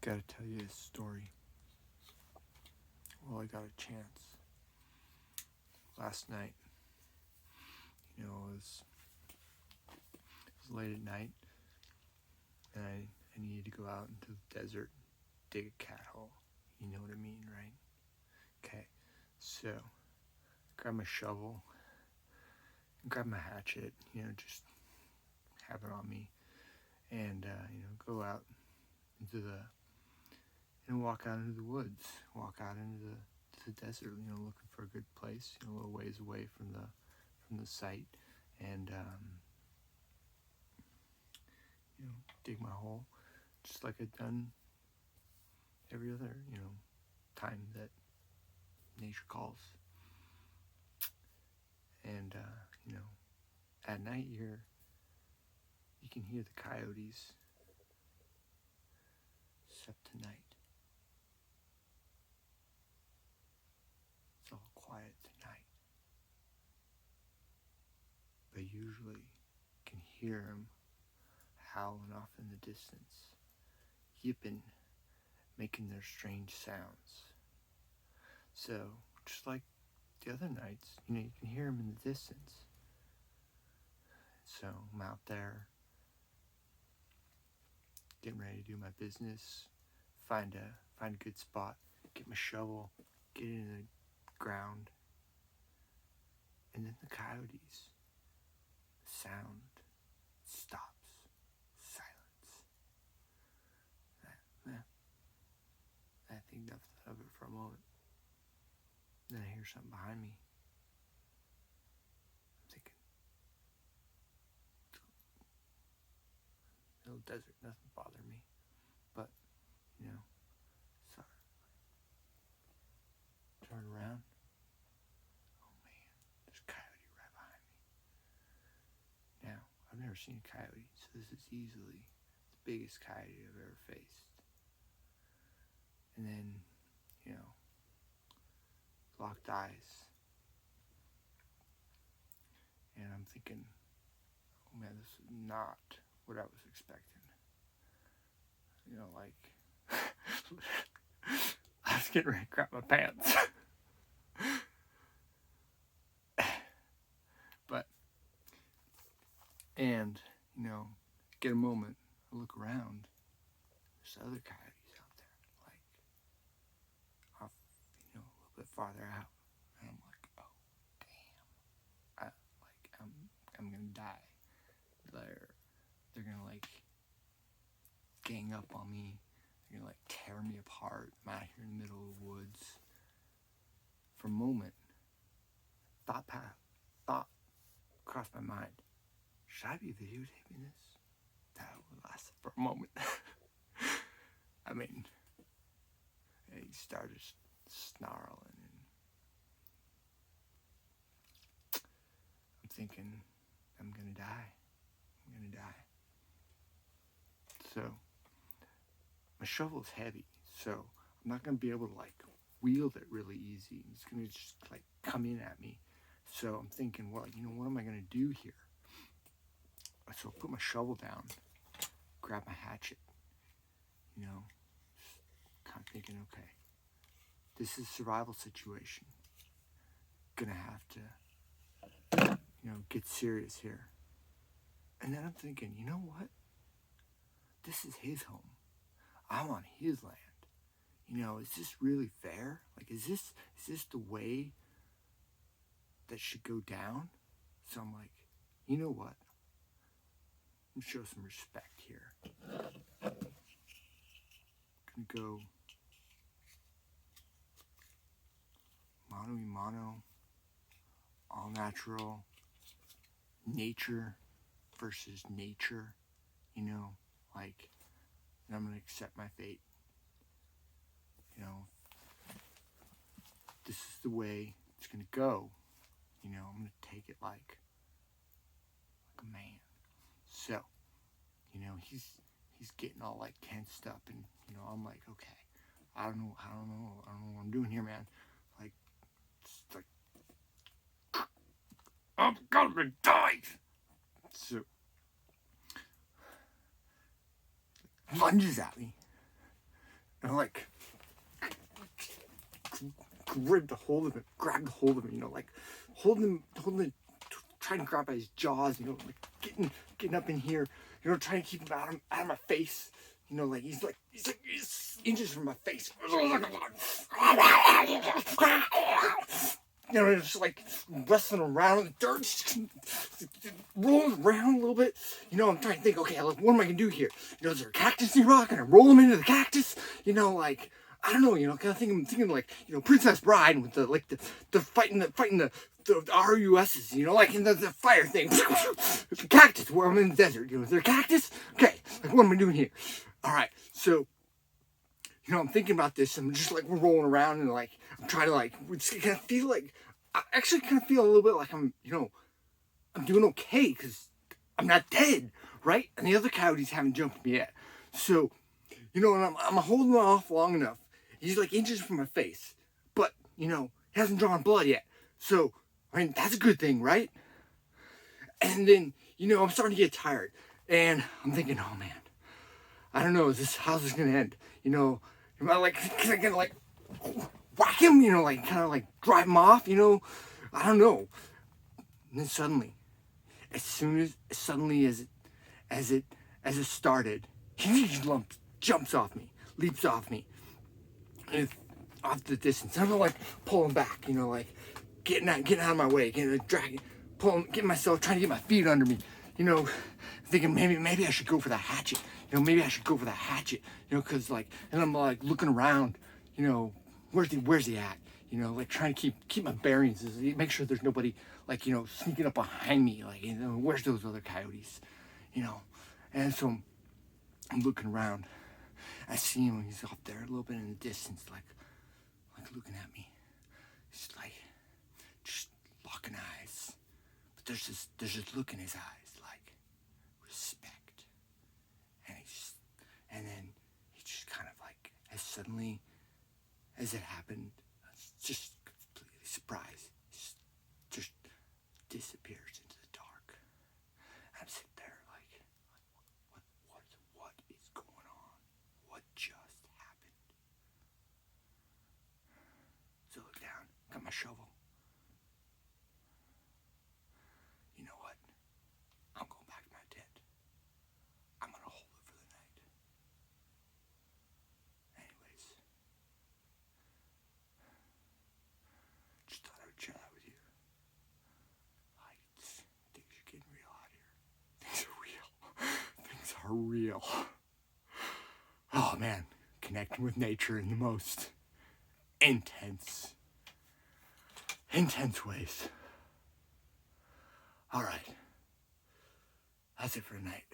Gotta tell you a story. Well, I got a chance. Last night, it was late at night, and I needed to go out into the desert, dig a cat hole. You know what I mean, right? Okay, so grab my shovel, grab my hatchet, just have it on me, and go out into walk out into the woods, walk out into the desert, looking for a good place, a little ways away from the site, and dig my hole, just like I'd done every other, time that nature calls. And at night you can hear the coyotes, except tonight. It's all quiet tonight. But usually you can hear them howling off in the distance, yipping, making their strange sounds. So, just like the other nights, you can hear them in the distance. So, I'm out there, getting ready to do my business, find a good spot, get my shovel, get in the ground, and then the coyotes, sound stops, silence. I think nothing of it for a moment. Then I hear something behind me. I'm thinking, little desert, nothing bothered me. But, sorry. Turn around. Oh man, there's a coyote right behind me. Now, I've never seen a coyote, so this is easily the biggest coyote I've ever faced. And then, locked eyes. And I'm thinking, oh man, this is not what I was expecting. I was getting ready to crap my pants. And, get a moment, I look around, there's other coyotes out there, like, off, a little bit farther out. And I'm like, oh, damn. I'm gonna die. They're gonna, gang up on me. They're gonna, tear me apart. I'm out here in the middle of the woods. For a moment, thought crossed my mind. Should I be videotaping this? That lasted for a moment. I mean, he started snarling, and I'm thinking, I'm gonna die. So, my shovel's heavy, so I'm not gonna be able to wield it really easy. It's gonna just come in at me. So I'm thinking, well, what am I gonna do here? So I put my shovel down, grab my hatchet, kind of thinking, okay, this is a survival situation. Gonna have to, get serious here. And then I'm thinking, you know what? This is his home. I'm on his land. Is this really fair? Is this the way that should go down? So I'm like, you know what? I'm gonna show some respect here. Gonna go mano a mano, all natural, nature versus nature, and I'm gonna accept my fate. This is the way it's gonna go. I'm gonna take it like a man. So, he's getting all tensed up, and I'm like, okay, I don't know what I'm doing here, man. It's I'm gonna die. So lunges at me. and I like grabbed a hold of him, you know, like holding him, trying to grab by his jaws, you know, like getting up in here, you know, trying to keep him out of my face, you know, like he's inches from my face. You know, just like wrestling around in the dirt, just rolling around a little bit. You know, I'm trying to think, okay, like, what am I gonna do here? You know, is there a cactus in the rock? Can I roll him into the cactus? You know, like, I don't know, you know, kind of thinking like, you know, Princess Bride with the fighting the RUSs, you know, like in the fire thing. The cactus, where I'm in the desert, you know, is there a cactus? Okay, like, what am I doing here? All right, so, you know, I'm thinking about this. I'm just like, we're rolling around and like, I'm trying to like, kind of feel like, I actually kind of feel a little bit like I'm, you know, I'm doing okay because I'm not dead, right? And the other coyotes haven't jumped me yet. So, you know, and I'm holding him off long enough. He's like inches from my face, but, you know, he hasn't drawn blood yet. So, I mean, that's a good thing, right? And then, you know, I'm starting to get tired. And I'm thinking, oh man, I don't know, how's this gonna end? You know, am I like, can I get like, whack him? You know, like, kind of like drive him off, you know? I don't know. And then suddenly, as suddenly as it started, he jumps off me, leaps off me, and off the distance. I'm like pulling back, you know, like getting out of my way, dragging, getting myself, trying to get my feet under me, you know, thinking maybe I should go for that hatchet, you know, you know, cause like, and I'm like looking around, you know, where's he at, you know, like trying to keep my bearings, make sure there's nobody like, you know, sneaking up behind me, like, you know, where's those other coyotes, you know, and so I'm looking around. I see him. He's up there a little bit in the distance, like looking at me. He's like just locking eyes, but there's this look in his eyes, like respect. And then he just kind of like, as suddenly as it happened, just completely surprised, just disappears into the dark. And I'm sitting there like what is going on? What just happened? So I look down, got my shovel. You know what? I'm going back to my tent. I'm gonna hold it for the night. Anyways, just thought I would share that with you. Like, things are getting real out here. Things are real. Things are real. Oh man, connecting with nature in the most intense ways. All right, that's it for tonight.